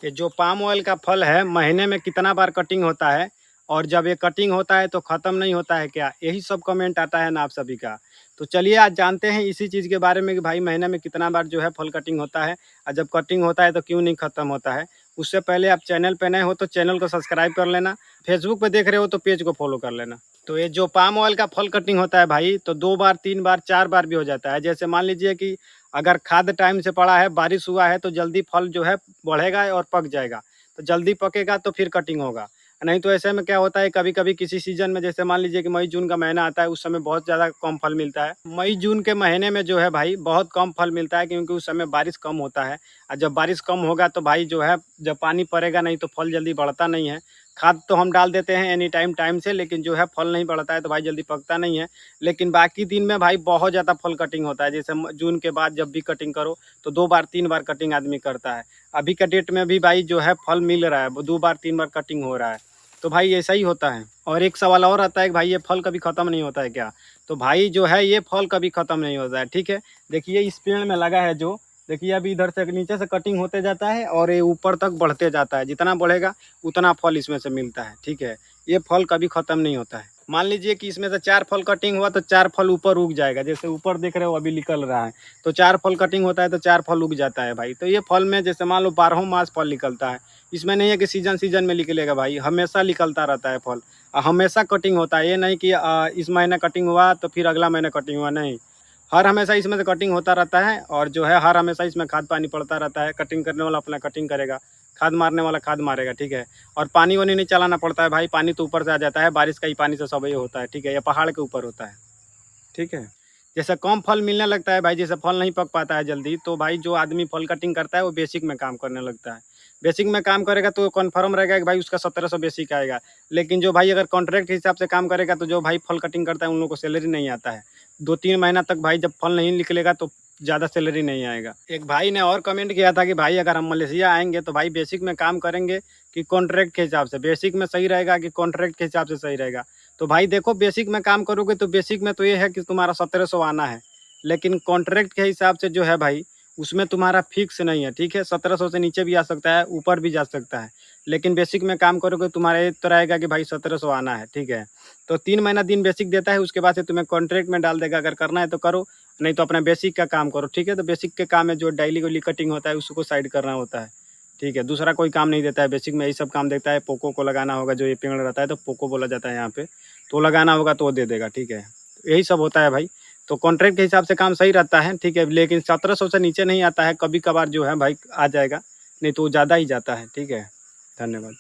ये जो palm oil का फल है महीने में कितना बार कटिंग होता है, और जब ये कटिंग होता है तो ख़त्म नहीं होता है क्या? यही सब कमेंट आता है ना आप सभी का। तो चलिए आज जानते हैं इसी चीज़ के बारे में कि भाई महीने में कितना बार जो है फल कटिंग होता है, और जब कटिंग होता है तो क्यों नहीं ख़त्म होता है। उससे पहले आप चैनल पे नए हो तो चैनल को सब्सक्राइब कर लेना, फेसबुक पे देख रहे हो तो पेज को फॉलो कर लेना। तो ये जो पाम ऑयल का फल कटिंग होता है भाई, तो 2 बार, 3 बार, 4 बार भी हो जाता है। जैसे मान लीजिए कि अगर खाद टाइम से पड़ा है, बारिश हुआ है तो जल्दी फल जो है बढ़ेगा और पक जाएगा। तो जल्दी पकेगा तो फिर कटिंग होगा। नहीं तो ऐसे में क्या होता है, कभी-कभी किसी सीज़न में जैसे मान लीजिए कि मई-जून का महीना आता है, उस समय बहुत ज़्यादा कम फल मिलता है। मई-जून के महीने में जो है भाई बहुत कम फल मिलता है, क्योंकि उस समय बारिश कम होता है। और जब बारिश कम होगा तो भाई जो है, जब पानी पड़ेगा नहीं तो फल जल्दी बढ़ता नहीं है। खाद तो हम डाल देते हैं एनी टाइम टाइम से, लेकिन जो है फल नहीं बढ़ता है तो भाई जल्दी पकता नहीं है। लेकिन बाकी दिन में भाई बहुत ज़्यादा फल कटिंग होता है। जैसे जून के बाद जब भी कटिंग करो तो 2 बार 3 बार कटिंग आदमी करता है। अभी का डेट में भी भाई जो है फल मिल रहा है, 2 बार 3 बार कटिंग हो रहा है। तो भाई ऐसा ही होता है। और एक सवाल और आता है कि भाई ये फल कभी ख़त्म नहीं होता है क्या? तो भाई जो है ये फल कभी ख़त्म नहीं होता है, ठीक है? देखिए इस पेड़ में लगा है जो, देखिए अभी इधर से नीचे से कटिंग होते जाता है और ये ऊपर तक बढ़ते जाता है। जितना बढ़ेगा उतना फल इसमें से मिलता है, ठीक है? ये फल कभी ख़त्म नहीं होता है। मान लीजिए कि इसमें से 4 फल कटिंग हुआ तो 4 फल ऊपर उग जाएगा। जैसे ऊपर देख रहे हो अभी निकल रहा है, तो 4 फल कटिंग होता है तो 4 फल उग जाता है भाई। तो ये फल में जैसे मान लो 12हों मास फल निकलता है। इसमें नहीं है कि सीज़न में निकलेगा भाई, हमेशा निकलता रहता है फल। हमेशा कटिंग होता है, ये नहीं कि इस महीने कटिंग हुआ तो फिर अगला महीना कटिंग हुआ, नहीं। हर हमेशा इसमें से कटिंग होता रहता है, और जो है हर हमेशा इसमें खाद पानी पड़ता रहता है। कटिंग करने वाला अपना कटिंग करेगा, खाद मारने वाला खाद मारेगा, ठीक है? और पानी वानी नहीं चलाना पड़ता है भाई, पानी तो ऊपर से आ जाता है, बारिश का ही पानी से सब ये होता है, ठीक है? ये पहाड़ के ऊपर होता है, ठीक है? जैसे कम फल मिलने लगता है भाई, जैसे फल नहीं पक पाता है जल्दी, तो भाई जो आदमी फल कटिंग करता है वो बेसिक में काम करने लगता है। बेसिक में काम करेगा तो कन्फर्म रहेगा कि भाई उसका 1700 बेसिक आएगा। लेकिन जो भाई अगर कॉन्ट्रैक्ट के हिसाब से काम करेगा तो जो भाई फल कटिंग करता है उन लोगों को सैलरी नहीं आता है। 2-3 महीना तक भाई जब फल नहीं निकलेगा तो ज़्यादा सैलरी नहीं आएगा। एक भाई ने और कमेंट किया था कि भाई अगर हम मलेशिया आएँगे तो भाई बेसिक में काम करेंगे कि कॉन्ट्रैक्ट के हिसाब से? बेसिक में सही रहेगा कि कॉन्ट्रैक्ट के हिसाब से सही रहेगा? तो भाई देखो, बेसिक में काम करोगे तो बेसिक में तो ये है कि तुम्हारा 1700 आना है। लेकिन कॉन्ट्रैक्ट के हिसाब से जो है भाई, उसमें तुम्हारा फिक्स नहीं है, ठीक है? 1700 से नीचे भी आ सकता है, ऊपर भी जा सकता है। लेकिन बेसिक में काम करोगे तुम्हारा ये तो रहेगा कि भाई 1700 आना है, ठीक है? तो 3 महीना दिन बेसिक देता है, उसके बाद से तुम्हें कॉन्ट्रैक्ट में डाल देगा। अगर करना है तो करो, नहीं तो अपना बेसिक का काम करो, ठीक है? तो बेसिक के काम में जो डेली कटिंग होता है उसको साइड करना होता है, ठीक है? दूसरा कोई काम नहीं देता है, बेसिक में यही सब काम देता है। पोको को लगाना होगा, जो ये पेड़ रहता है तो पोको बोला जाता है यहाँ पे, तो लगाना होगा तो वो दे देगा, ठीक है? यही सब होता है भाई। तो कॉन्ट्रैक्ट के हिसाब से काम सही रहता है, ठीक है? लेकिन 1700 से नीचे नहीं आता है, कभी-कभार जो है भाई आ जाएगा, नहीं तो ज़्यादा ही जाता है, ठीक है? धन्यवाद।